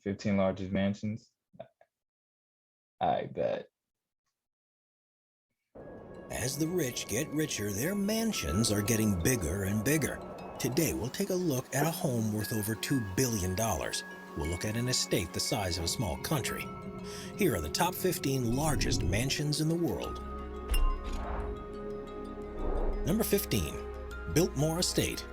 15 largest mansions. I bet. As the rich get richer, their mansions are getting bigger and bigger. Today, we'll take a look at a home worth over $2 billion. We'll look at an estate the size of a small country. Here are the top 15 largest mansions in the world. Number 15, Biltmore Estate.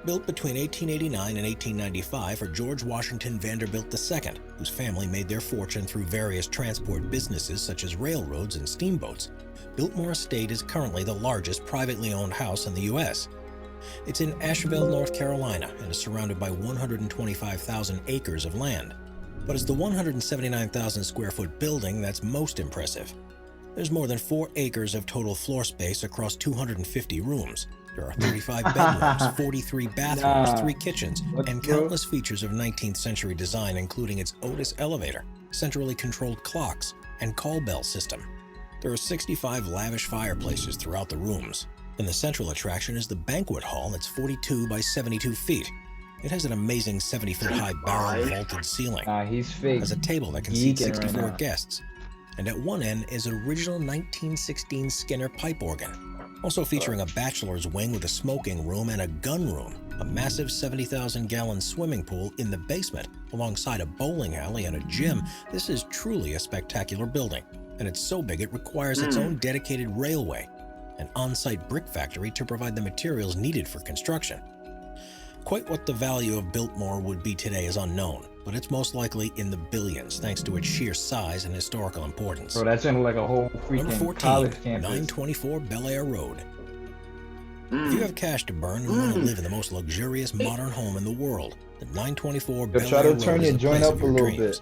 Built between 1889 and 1895 for George Washington Vanderbilt II, whose family made their fortune through various transport businesses such as railroads and steamboats. Biltmore Estate is currently the largest privately owned house in the U.S. It's in Asheville, North Carolina, and is surrounded by 125,000 acres of land. But it's the 179,000 square foot building that's most impressive. There's more than 4 acres of total floor space across 250 rooms. There are 35 bedrooms, 43 bathrooms, 3 kitchens, and countless features of 19th century design, including its Otis elevator, centrally controlled clocks, and call bell system. There are 65 lavish fireplaces throughout the rooms, and the central attraction is the banquet hall that's 42 by 72 feet. It has an amazing 70-foot high barrel vaulted ceiling. He's fake. Has a table that can seat Geeking right 64 now. guests. And at one end is an original 1916 Skinner pipe organ. Also featuring a bachelor's wing with a smoking room and a gun room, a massive 70,000-gallon swimming pool in the basement, alongside a bowling alley and a gym. This is truly a spectacular building, and it's so big it requires its own dedicated railway, an on-site brick factory to provide the materials needed for construction. Quite what the value of Biltmore would be today is unknown, but it's most likely in the billions thanks to its sheer size and historical importance. Bro, that's in like a whole Number freaking 14, college campus. 924 Bel Air Road. If you have cash to burn and want to live in the most luxurious modern home in the world, the 924 Bel Try Air to Road turn is your the joint place up of a your little dreams. bit.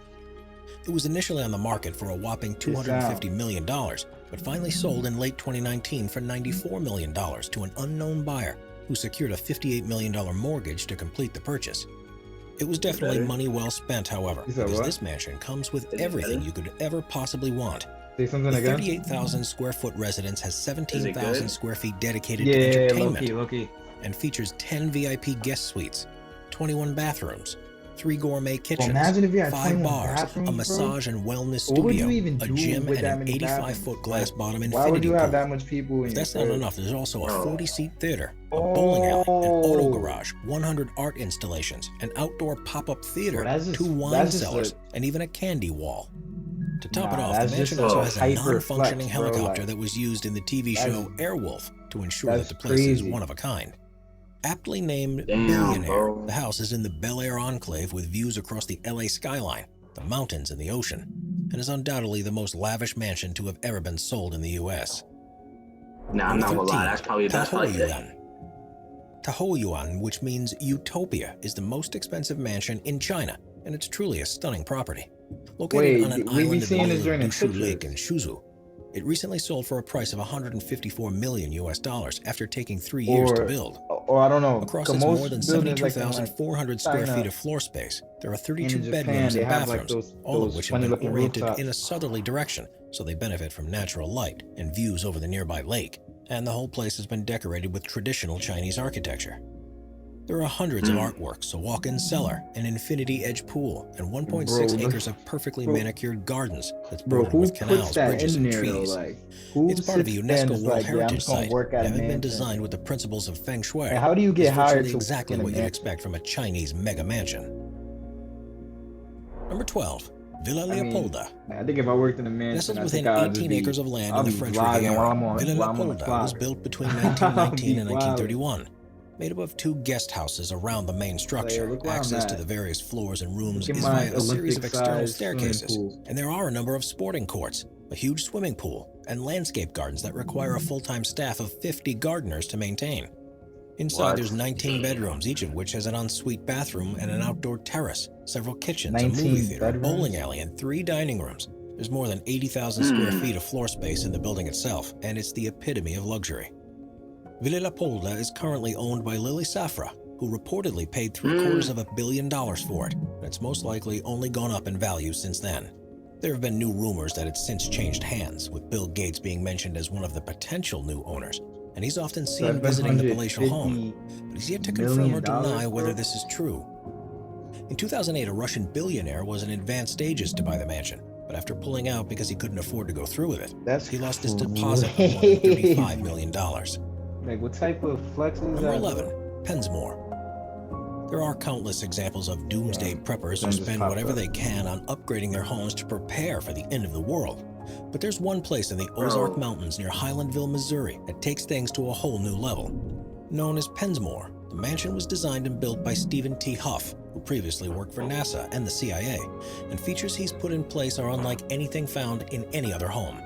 It was initially on the market for a whopping $250 million, but finally sold in late 2019 for $94 million to an unknown buyer who secured a $58 million mortgage to complete the purchase. It was definitely money well spent, however, You said because what? this mansion comes with everything you could ever possibly want. Say something The again? 38,000 square foot residence has 17,000 good? square feet dedicated to Yeah, entertainment Loki. and features 10 VIP guest suites, 21 bathrooms, 3 gourmet kitchens, imagine if you had 5 21 bars, bathrooms, a bro. massage and wellness What would you studio, even a do gym, with and that an many 85-foot glass Like, bottom Why would infinity you have pool. that much people in If your that's not crib? enough, there's also a Oh. 40-seat theater, a bowling alley, an auto Oh. garage, 100 art installations, an outdoor pop-up theater, Bro, that's just- 2 wine that's just cellars, a- and even a candy wall. To top it Nah, off, the that's mansion just also a has a hyper non-functioning flex, bro, helicopter like, that was used in the TV that's- show Airwolf to ensure that that's the place is crazy. one of a kind. Aptly named Damn, Billionaire, bro. the house is in the Bel Air enclave with views across the LA skyline, the mountains, and the ocean, and is undoubtedly the most lavish mansion to have ever been sold in the U.S. Nah, I'm not gonna lie. That's probably Tahoyuan. Tahoyuan, which means utopia, is the most expensive mansion in China, and it's truly a stunning property. Located Wait, on an we be island in seeing the this middle of during the Dushu Lake in pictures. Suzhou. It recently sold for a price of $154 million after taking 3 years to build. Or I don't know. Across Cause its most more than buildings, like, in, like, 72,400 square China feet of floor space, there are and 32 in Japan, bedrooms they and have like bathrooms, those all of which have funny been looking oriented rooftops. in a southerly direction, so they benefit from natural light and views over the nearby lake. And the whole place has been decorated with traditional Chinese architecture. There are hundreds of artworks, a walk-in cellar, an infinity-edge pool, and 1.6 Bro, acres of perfectly bro- manicured gardens that's Bro, bordered who with puts canals, that bridges, in and there though? trees. Like, who It's part of a sits there and UNESCO is World like, yeah, I'm Heritage just gonna site, work at a having been mansion. designed with the principles of Feng Shui. And how do you get It's hired virtually to exactly work in a what you'd mansion? expect from a Chinese mega mansion. Number 12, Villa I mean, Leopolda. I think if I worked in a mansion, Nestled I within think I'd just 18 be, acres of land I'll in the be French vlogging Riviera, while I'm on, Villa while I'm on the Leopolda was clock. built between I'll 1919 be and 1931. Made up of 2 guest houses around the main structure. look where I'm Access to at. the various floors and rooms Look at is my via a series of external Olympic-sized swimming staircases, pool. and there are a number of sporting courts, a huge swimming pool, and landscape gardens that require a full-time staff of 50 gardeners to maintain. Inside, What? there's 19 bedrooms, each of which has an ensuite bathroom and an outdoor terrace, several kitchens, a 19 movie theater, a bedrooms? bowling alley, and 3 dining rooms. There's more than 80,000 square feet of floor space in the building itself, and it's the epitome of luxury. Villa Leopolda is currently owned by Lily Safra, who reportedly paid $750 million for it, and it's most likely only gone up in value since then. There have been new rumors that it's since changed hands, with Bill Gates being mentioned as one of the potential new owners, and he's often seen visiting the palatial home, but he's yet to confirm or deny whether this is true. In 2008, a Russian billionaire was in advanced stages to buy the mansion, but after pulling out because he couldn't afford to go through with it, That's he lost his deposit of more than $35 million. Like, what type of flex is Number that? 11, Pensmore. There are countless examples of doomsday preppers who Then just spend popped whatever up. they can on upgrading their homes to prepare for the end of the world. But there's one place in the Ozark Mountains near Highlandville, Missouri, that takes things to a whole new level. Known as Pensmore, the mansion was designed and built by Stephen T. Huff, who previously worked for NASA and the CIA, and features he's put in place are unlike anything found in any other home.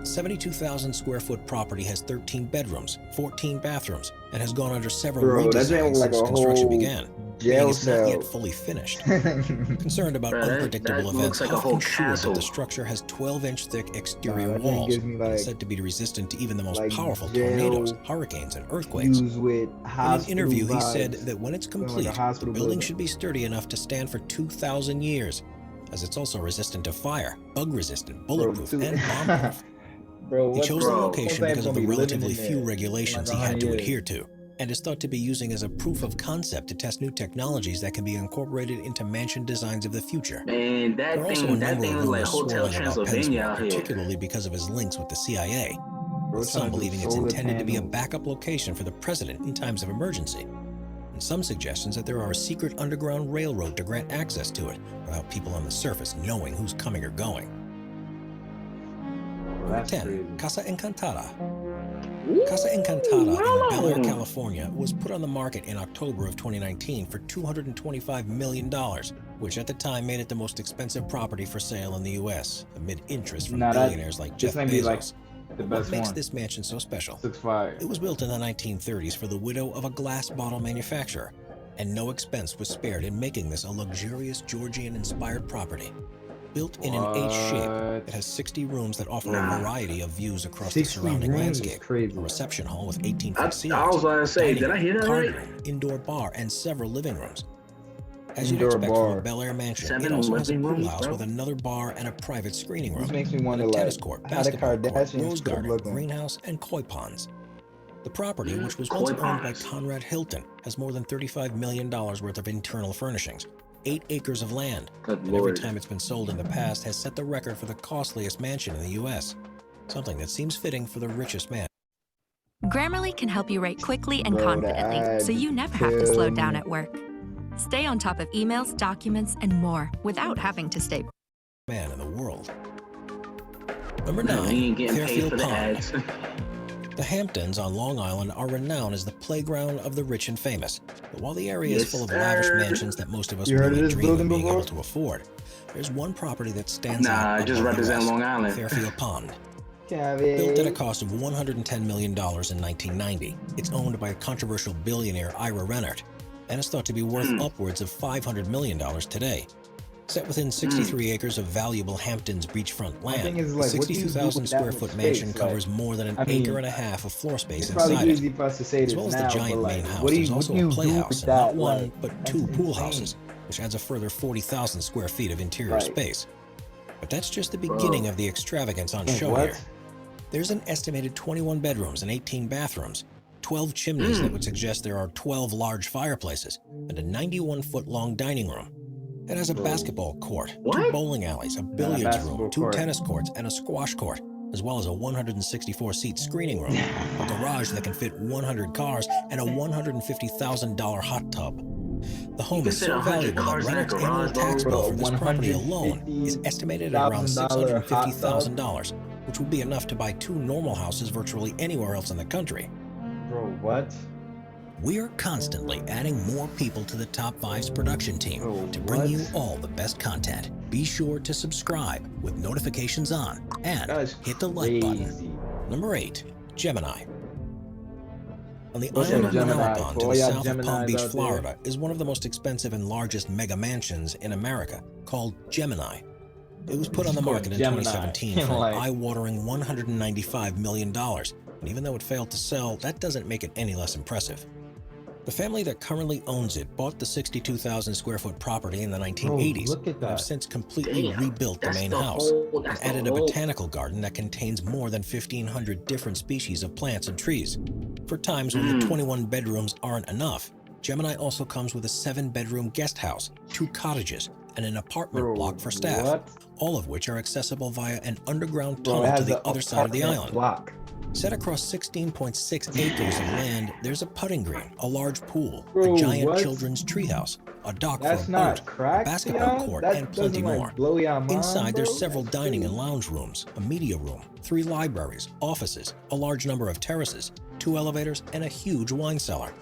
The 72,000 square foot property has 13 bedrooms, 14 bathrooms, and has gone under several Bro, that redesigns ain't like since a construction whole began, meaning jail it's not cell. yet fully finished. Concerned about Bro, that unpredictable looks events, like a Huff whole ensured that castle. the structure has 12-inch thick exterior Nah, that thing walls, gives me, and like- is said to be resistant to even the most like powerful jail tornadoes, hurricanes, and earthquakes. Used with In an hospital interview, he said vibes. that when it's Feeling like a complete, the hospital building building. should be sturdy enough to stand for 2,000 years, as it's also resistant to fire, bug-resistant, bulletproof, too- and bomb-proof. Bro, He what chose the- the Bro, location sometimes because of the gonna be living relatively in few there regulations like he had to 100 adhere to, and is thought to be using as a proof of concept to test new technologies that can be incorporated into mansion designs of the future. Man, There that are also a thing, that number thing of was like rumors Hotel swirling about Transylvania Pensmore, out here. particularly because of his links with the CIA, Bro, with some trying to do believing it's solar intended to be a panels. backup location for the president in times of emergency, and some suggestions that there are a secret underground railroad to grant access to it without people on the surface knowing who's coming or going. Bro, Number that's 10, crazy. Casa Encantada. Casa Encantada in Bel Air, Ooh. California was put on the market in October of 2019 for $225 million, which at the time made it the most expensive property for sale in the U.S., amid interest from Nah, that- billionaires like this Jeff might be, like, Bezos. The What best makes one. this mansion so special? Looks fire. It was built in the 1930s for the widow of a glass bottle manufacturer, and no expense was spared in making this a luxurious Georgian-inspired property. Built in an H shape, it What? has 60 rooms that offer Nah. a variety of views across the 60 surrounding rooms is landscape. crazy. A reception hall with 18 I foot ceilings, was about to say, dining did I hear that card right? room, indoor bar, and several living rooms. As you'd Indoor expect from bar. a Bel Air mansion, it 7 also has a living pool rooms, house bro. with another bar and a private screening room. This makes me wonder, A like, tennis court, how the basketball court, Kardashians rose could have garden, looked on. greenhouse, and koi ponds. The property, which was Koi once owned by ponds. Conrad Hilton, has more than $35 million worth of internal furnishings, 8 acres of land, Good and every lord. time it's been sold in the past has set the record for the costliest mansion in the U.S., something that seems fitting for the richest man. Grammarly can help you write quickly and Bro, the confidently, so ad you never have to slow killed down me. at work. Stay on top of emails, documents, and more without having to stay. Man in the world. Number No, 9, he ain't getting paid Fairfield for the Pond. ads. The Hamptons on Long Island are renowned as the playground of the rich and famous. But while the area is Yes, full of lavish sir. mansions that most of us You would heard of only this dream building of being before? able to afford, there's one property that stands Nah, out I just above the represent rest, Long Island. Fairfield Pond. Built at a Kevin. cost of $110 million in 1990, it's owned by controversial billionaire Ira Rennert, and is thought to be worth upwards of $500 million today. Set within 63 acres of valuable Hamptons beachfront My thing land, is, the like, what do you do 62,000 with that square much foot space? mansion Like, covers more than an I mean, acre and a half of floor space It's probably inside it. easy for us to say As this well as now, the giant but, main like, house, what do there's you, also what do a you do playhouse with and not that? one, Like, but that's 2 pool insane. houses, which adds a further 40,000 square feet of interior Right. space. But that's just the beginning of the extravagance on show What? here. There's an estimated 21 bedrooms and 18 bathrooms, 12 chimneys that would suggest there are 12 large fireplaces, and a 91-foot-long dining room. It has a basketball court, 2 What? bowling alleys, a billiards basketball room, 2 court. tennis courts, and a squash court, as well as a 164-seat screening room, a garage that can fit 100 cars, and a $150,000 hot tub. The home can is fit so 100 valuable that cars in that Rennert's annual garage, tax bro. bill for this property alone is $150,000 estimated at around hot tub. $650,000, which would be enough to buy 2 normal houses virtually anywhere else in the country. Bro, what? We're constantly adding more people to the Top 5's production team Bro, to bring what? you all the best content. Be sure to subscribe with notifications on and That's hit the like button. crazy. Number 8, Gemini. On the What's island up, of Gemini? Manalapan to For all the y'all south of Palm Geminis Beach, out there. Florida, is one of the most expensive and largest mega mansions in America, called Gemini. It was put on the It's called market in Gemini. 2017 for Like- an eye-watering $195 million. And even though it failed to sell, that doesn't make it any less impressive. The family that currently owns it bought the 62,000 square foot property in the 1980s look at and have that. since completely Damn, rebuilt the that's main the house whole- and that's the added a whole- botanical garden that contains more than 1,500 different species of plants and trees. For times when the 21 bedrooms aren't enough, Gemini also comes with a 7-bedroom guest house, 2 cottages, and an apartment Bro, block for staff, what? all of which are accessible via an underground Bro, it tunnel to has the an other side of the apartment island. block. Set across 16.6 acres of land, there's a putting green, a large pool, Bro, a giant what? children's treehouse, a dock That's for a not boat, a crack, basketball y'all? court, That and plenty doesn't, more. like, blow your mind, Inside, bro? there's several That's dining and crazy. lounge rooms, a media room, 3 libraries, offices, a large number of terraces, 2 elevators, and a huge wine cellar.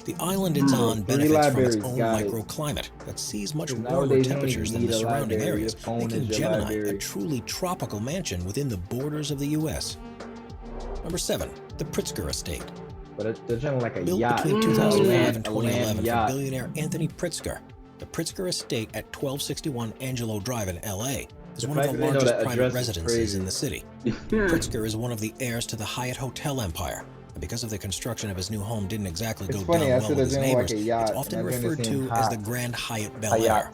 The island it's on 3 benefits from its libraries, own got it. microclimate that sees much 'Cause warmer nowadays you don't temperatures even than need the a surrounding library. areas, Your phone making is your Gemini a library. truly tropical mansion within the borders of the U.S. Number 7. The Pritzker Estate. But they're just like a Built yacht. between a 2005 land- and a land 2011 for yacht. billionaire Anthony Pritzker, the Pritzker Estate at 1261 Angelo Drive in L.A. is The one of fact the that they know largest that private address is residences crazy. in the city. Pritzker is one of the heirs to the Hyatt Hotel empire, and because of the construction of his new home didn't exactly It's go funny, down I well said with his they're doing like neighbors, a yacht, it's and often they're doing the referred same to as the hot. Grand Hyatt Bel A Air. yacht.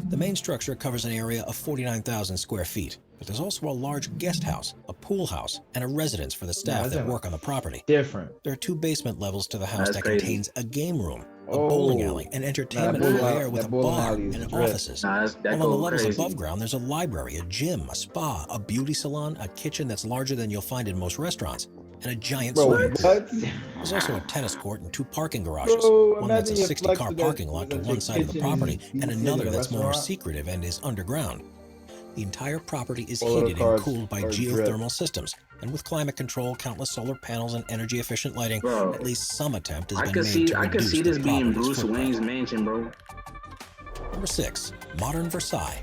The main structure covers an area of 49,000 square feet, but there's also a large guest house, a pool house, and a residence for the staff that's that a- work on the property. Different. There are 2 basement levels to the house That's that crazy. contains a game room, a bowling Oh. alley, an Nah, entertainment that bowling foyer alley- with that a bowling bar alley is and drip. offices. Nah, that While on the go levels crazy. above ground, there's a library, a gym, a spa, a beauty salon, a kitchen that's larger than you'll find in most restaurants, and a giant Bro, swimming pool. what? There's also a tennis court and 2 parking garages, Bro, one that's a imagine your 60-car flex parking that- lot to that one your side of the kitchen property, is and in another a that's more restaurant. secretive and is underground. The entire property is All of the heated and cars cooled by are drip. geothermal systems, and with climate control, countless solar panels, and energy-efficient lighting, Bro, at least some attempt has I been could made see to reduce see the this being property's Bruce footprint. Wayne's mansion, bro. Number 6. Modern Versailles.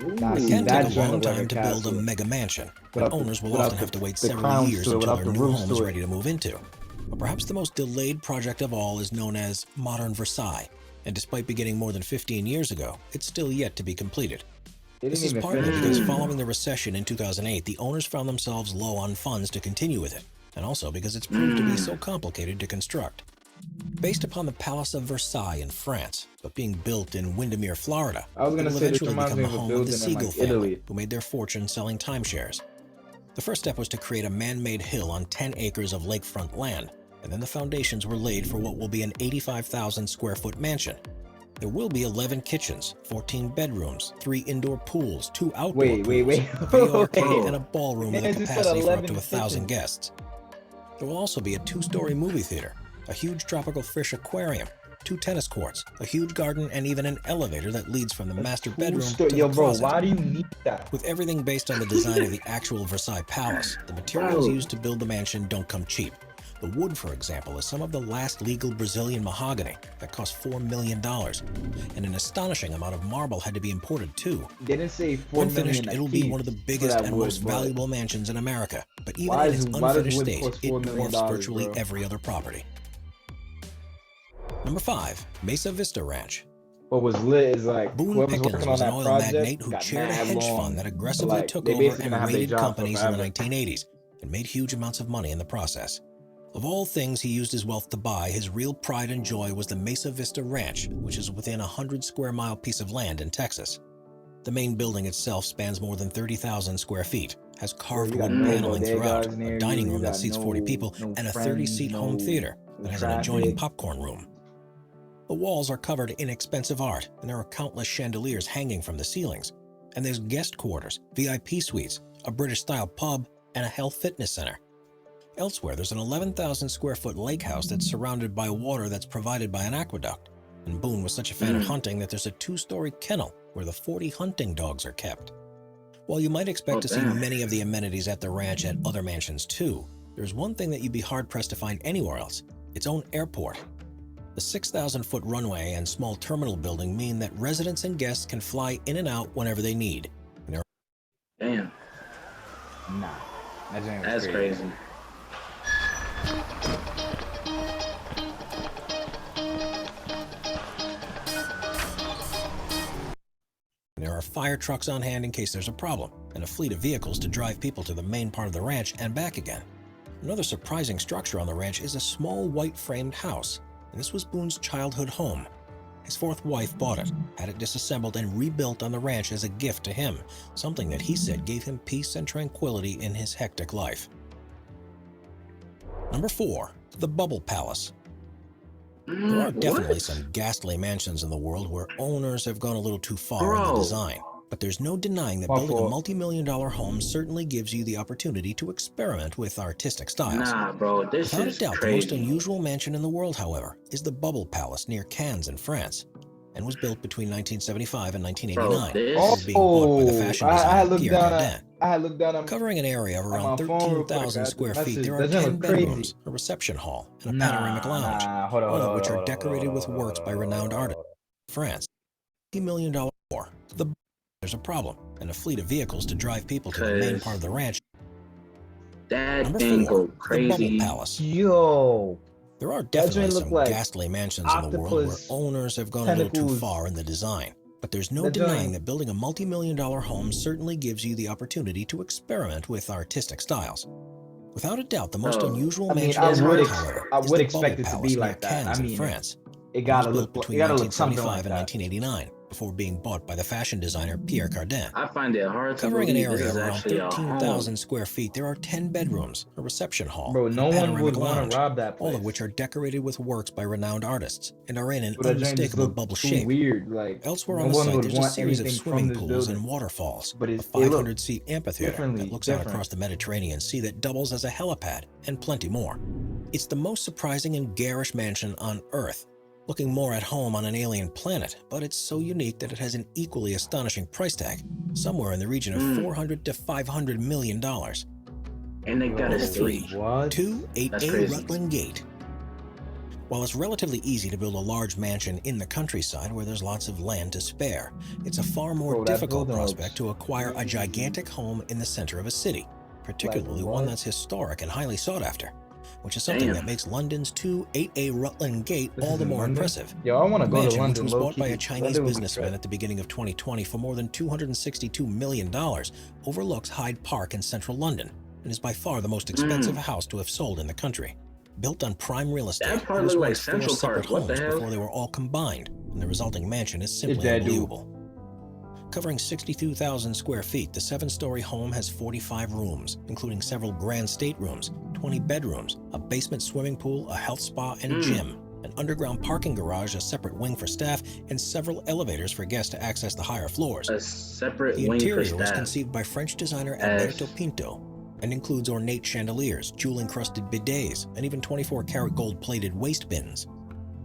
Nah, It see, can that take a joint long look like time a to build a castle. mega mansion, Without and the- owners will without often the- have to wait the several crowns years to it, until without their the new roofs home is to it. ready to move into. But perhaps the most delayed project of all is known as Modern Versailles, and despite beginning more than 15 years ago, it's still yet to be completed. They This didn't is even partly finish because it. following the recession in 2008, the owners found themselves low on funds to continue with it, and also because it's proved to be so complicated to construct. Based upon the Palace of Versailles in France, but being built in Windermere, Florida, I was it gonna will say this eventually reminds become me the of a home of the building in Siegel like family, Italy. who made their fortune selling timeshares. The first step was to create a man-made hill on 10 acres of lakefront land, and then the foundations were laid for what will be an 85,000 square foot mansion. There will be 11 kitchens, 14 bedrooms, 3 indoor pools, 2 outdoor Wait, pools, wait. a video arcade, Wait. and a ballroom with a Man just said capacity for up to 11 1,000 kitchens. guests. There will also be a 2-story movie theater, a huge tropical fish aquarium, 2 tennis courts, a huge garden, and even an elevator that leads from the master bedroom to Yo, the bro, closet. why do you need that? With everything based on the design of the actual Versailles Palace, the materials Bro. used to build the mansion don't come cheap. The wood, for example, is some of the last legal Brazilian mahogany that cost $4 million, and an astonishing amount of marble had to be imported too. They didn't say 4 When million finished, a it'll be piece one of the for biggest that and wood, most but valuable mansions in America, but even Why in its does- why does unfinished wood state, cost it $4 million, dwarfs virtually bro? every other property. Number 5. Mesa Vista Ranch. What was lit is like Boone whoever's Pickens working on was an that oil project magnate who got chaired a mad hedge long. fund that aggressively Like, took they over basically and gonna have their raided job companies in the forever. 1980s and made huge amounts of money in the process. Of all things he used his wealth to buy, his real pride and joy was the Mesa Vista Ranch, which is within a 100-square-mile piece of land in Texas. The main building itself spans more than 30,000 square feet, has carved you got wood no paneling throughout, bodegas near a you, dining you room that got seats no- 40 people, no and a friends, 30-seat home no- theater no that has an adjoining traffic. popcorn room. The walls are covered in expensive art, and there are countless chandeliers hanging from the ceilings. And there's guest quarters, VIP suites, a British-style pub, and a health fitness center. Elsewhere, there's an 11,000 square foot lake house that's surrounded by water that's provided by an aqueduct. And Boone was such a fan of hunting that there's a 2-story kennel where the 40 hunting dogs are kept. While you might expect to see damn. many of the amenities at the ranch at other mansions too, there's one thing that you'd be hard-pressed to find anywhere else: its own airport. The 6,000-foot runway and small terminal building mean that residents and guests can fly in and out whenever they need. Damn, Nah, that joint was that's crazy. There are fire trucks on hand in case there's a problem, and a fleet of vehicles to drive people to the main part of the ranch and back again. Another surprising structure on the ranch is a small white-framed house, and this was Boone's childhood home. His 4th wife bought it, had it disassembled and rebuilt on the ranch as a gift to him, something that he said gave him peace and tranquility in his hectic life. Number 4. The Bubble Palace. There are definitely What? some ghastly mansions in the world where owners have gone a little too far in the Bro. design. But there's no denying that My building a fault. multi-million-dollar home certainly gives you the opportunity to experiment with artistic styles. Nah, bro, this Without a is doubt, the most crazy. unusual mansion in the world, however, is the Bubble Palace near Cannes in France, and was built between 1975 and 1989. Bro, this- It was being bought by the fashion I designer looked Pierre down Cardin. at. I looked down at. Covering an area of on my around phone real quick, 13,000 I square just feet, there are messaged. Doesn't 10 look crazy. bedrooms, a reception hall, and a Nah, panoramic lounge, nah, hold on, all hold of on, which hold are on, decorated hold with on, works hold by on, renowned hold on, artists. France, $50 million war. There's a problem, and a fleet of vehicles to drive people to the main 'Cause part of the ranch. that Number thing 4, go the Bubble crazy. Palace. Yo, There are joint definitely look some like ghastly mansions in the world where octopus owners have gone a little too tentacles. far in the design. But there's no That denying joint- that building a multi-million-dollar home certainly gives you the opportunity to experiment with artistic styles. Without a doubt, the most Oh, unusual I mean, mansion I in the would world, ex- however, I is would the expect Bubble it to Palace be near like that. Cannes I in mean, France. it It gotta was look. built It between gotta look something 1975 like and that. 1989, before being bought by the fashion designer Pierre Cardin. I find it hard to Covering an believe area this of is around actually a home. 13,000 square feet, there are 10 bedrooms, a reception hall, Bro, and no a one panoramic would want lounge, to rob that place. all of which are decorated with works by renowned artists and are in an But that joint just unmistakable looked bubble too shape. weird. Like Elsewhere no on the one site, would there's a want series of anything from swimming this pools building. and waterfalls, But a it looked 500-seat amphitheater differently, that looks out different. across the Mediterranean Sea that doubles as a helipad, and plenty more. It's the most surprising and garish mansion on Earth, looking more at home on an alien planet, but it's so unique that it has an equally astonishing price tag, somewhere in the region of $400 to $500 million. And they got Number a 3, stage. What? 2-8A That's crazy. Rutland Gate. While it's relatively easy to build a large mansion in the countryside where there's lots of land to spare, it's a far more Bro, that difficult building prospect looks to acquire a gigantic home in the center of a city, particularly one what? that's historic and highly sought after, which is something Damn. that makes London's 2-8A Rutland Gate This all is the in more London? impressive. Yo, I want to The go to mansion, which London. was low bought by key. a Chinese London would be businessman great. at the beginning of 2020 for more than $262 million, overlooks Hyde Park in central London and is by far the most expensive house to have sold in the country. Built on prime real estate, That part it was looked like once 4 Central separate Park. What the homes hell? before they were all combined, and the resulting mansion is simply that dude. unbelievable. Covering 62,000 square feet, the 7-story home has 45 rooms, including several grand staterooms, 20 bedrooms, a basement swimming pool, a health spa, and gym, an underground parking garage, a separate wing for staff, and several elevators for guests to access the higher floors. A separate The wing for interior was staff. conceived by French designer As- Alberto Pinto and includes ornate chandeliers, jewel-encrusted bidets, and even 24-karat gold-plated waste bins.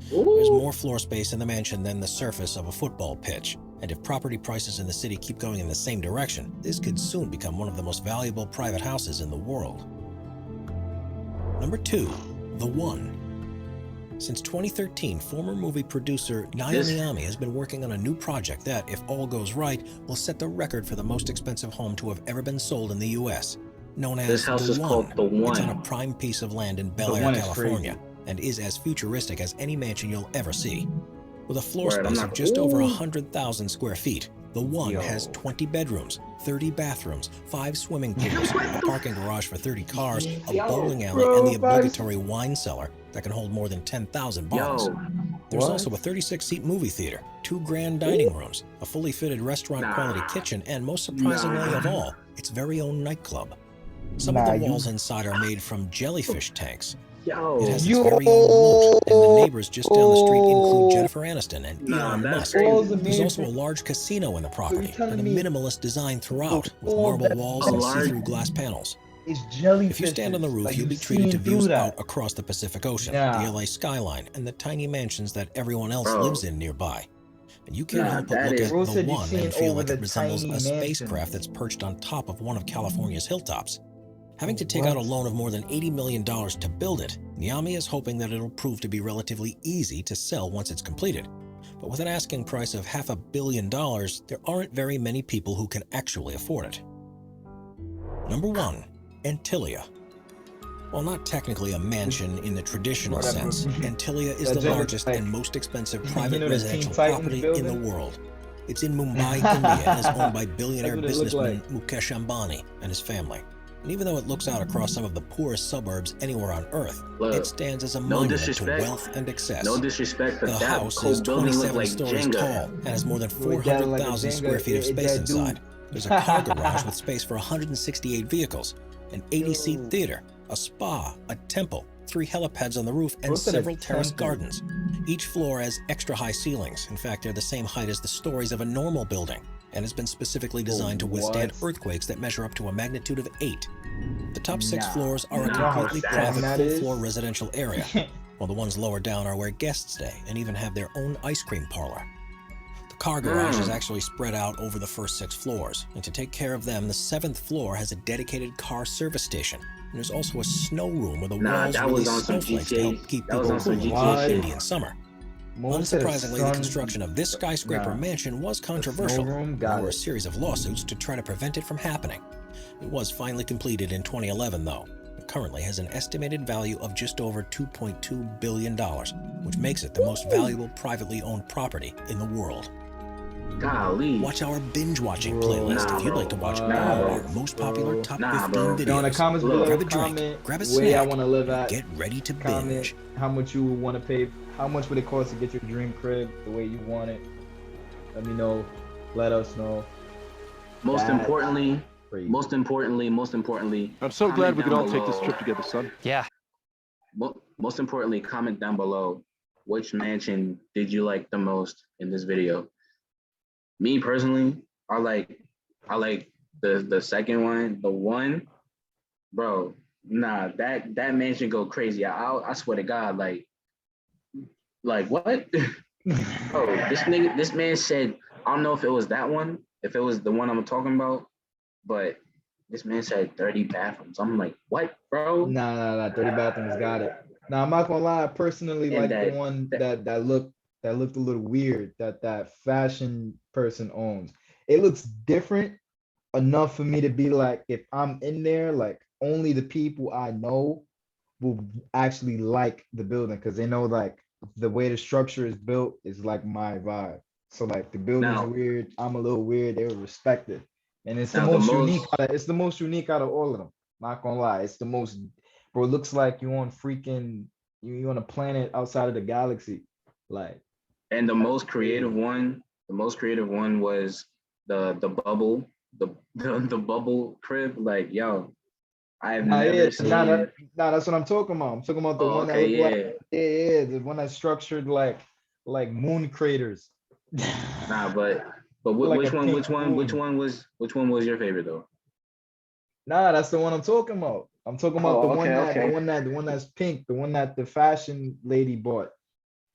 There's Ooh. more floor space in the mansion than the surface of a football pitch, and if property prices in the city keep going in the same direction, this could soon become one of the most valuable private houses in the world. Number 2, The One. Since 2013, former movie producer This- Naomi Ami has been working on a new project that, if all goes right, will set the record for the most expensive home to have ever been sold in the U.S., known as This house The is One. called The It's on a One. prime piece of land in Bel The Air, One is California, crazy. and is as futuristic as any mansion you'll ever see. With a floor Word, I'm space not- of just over Ooh. 100,000 square feet, The One Yo. has 20 bedrooms, 30 bathrooms, 5 swimming pools, a parking garage for 30 cars, a bowling alley, Bro, and the five- obligatory wine cellar that can hold more than 10,000 bottles. Yo, There's What? also a 36-seat movie theater, 2 grand dining rooms, a fully fitted restaurant-quality Nah. kitchen, and most surprisingly Nah. of all, its very own nightclub. Some Nah, of the you- walls inside are made from jellyfish tanks. yo. It has its Yo. very own moat, and the neighbors just down the street include Jennifer Aniston and Nah, Elon that's Musk. crazy. Walls are There's made also a from- large casino in the property, telling with a me- minimalist design throughout, with Oh, marble that- walls a and large- see-through glass panels. It's jellyfish. If you stand on the roof, Like, you'll be you've treated to seen through views that. out across the Pacific Ocean, Nah. the LA skyline, and the tiny mansions that everyone else Bro. lives in nearby. And you can't Nah, help but that look is- at Bro The said you've One seen and feel over like the it resembles tiny a spacecraft mansion. that's perched on top of one of California's hilltops. Having to take out a What? loan of more than $80 million to build it, Niami is hoping that it'll prove to be relatively easy to sell once it's completed. But with an asking price of $500 million, there aren't very many people who can actually afford it. Number 1, Antilia. While not technically a mansion in the traditional Bro, that sense, movie- Antilia is that the joint largest like- and most expensive you private know the Teen residential Titans property in the building? world. It's in Mumbai, India, and is owned by billionaire That's what it looked businessman Mukesh Ambani and his family. And even though it looks out across some of the poorest suburbs anywhere on Earth, Look, it stands as a no monument to disrespect. wealth and excess. No disrespect, but The that house whole is building looked 27 like stories Jenga. tall and has more than Bro, it got like a 400,000 Jenga, square feet of it space got dude. inside. There's a car garage with space for 168 vehicles, an 80-seat Yo. theater, a spa, a temple, 3 helipads on the roof, and Bro said a several terrace temple. gardens. Each floor has extra high ceilings. In fact, they're the same height as the stories of a normal building, and has been specifically designed to withstand what? earthquakes that measure up to a magnitude of 8. The top 6 Nah. floors are a Nah, completely that's- private that full-floor is- residential area, while the ones lower down are where guests stay and even have their own ice cream parlor. The car garage is actually spread out over the first 6 floors, and to take care of them, the 7th floor has a dedicated car service station. And there's also a snow room where the Nah, walls that was release on some snowflakes to GTA. help keep That was people on some cool in GTA shit. Indian summer. Most of the Unsurprisingly, the sun- construction of this skyscraper Nah. mansion was snow controversial. room, There got were a it. series of lawsuits to try to prevent it from happening. It was finally completed in 2011, though. It currently has an estimated value of just over $2.2 billion, which makes it the most valuable privately owned property in the world. Golly. Watch our binge-watching Bro. playlist Nah, if you'd bro. like to watch Nah, all bro. our most popular Bro. top Nah, 15 bro. videos. Yo, in the comments Look. below, Grab a drink, comment grab a where I snack, want to live and at. get ready to Comment binge. how much you want to pay. How much would it cost to get your dream crib the way you want it? Let me know. Let us know. Most That's importantly, crazy. most importantly, I'm so comment glad we could down all take this below. trip together, son. Yeah. Most importantly, comment down below which mansion did you like the most in this video. Me personally, I like the second one, the one, bro. Nah, that mansion go crazy. I swear to God, like what? Bro, this man said, I don't know if it was that one, if it was the one I'm talking about, but this man said 30 bathrooms. I'm like, what, bro? Nah, 30 bathrooms got it. Now I'm not gonna lie, I personally And like that- the one that looked a little weird that fashion person owns. It looks different enough for me to be like, if I'm in there, like only the people I know will actually like the building because they know like the way the structure is built is like my vibe. So like the building's Now- weird, I'm a little weird, they would respect it. And it's the Now, the most unique. most- It's the most unique out of all of them. Not gonna lie, it's the most. Bro, it looks like you on freaking you on a planet outside of the galaxy. Like And the most creative one was the bubble, the bubble crib. Like, yo, I've nah, never yeah, seen. that's what I'm talking about. I'm talking about the Oh, one that okay, look yeah. like yeah, the one that's structured like moon craters. Nah, but Like which a one? pink Which one? Which one was your favorite though? Nah, that's the one I'm talking about. I'm talking about Oh, the one okay, the one that's pink, the one that the fashion lady bought.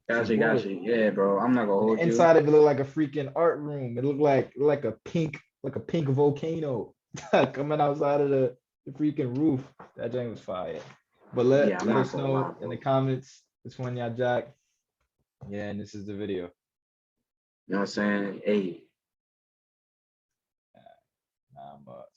She bought Gotcha. it. Yeah, bro. I'm not gonna hold you. Inside of it looked like a freaking art room. It looked like a pink volcano coming outside of the freaking roof. That thing was fire. But Yeah, I'm let not us gonna know lie, in the bro. comments which one y'all jack. Yeah, and this is the video. You know what I'm saying? Hey, Nah, I'm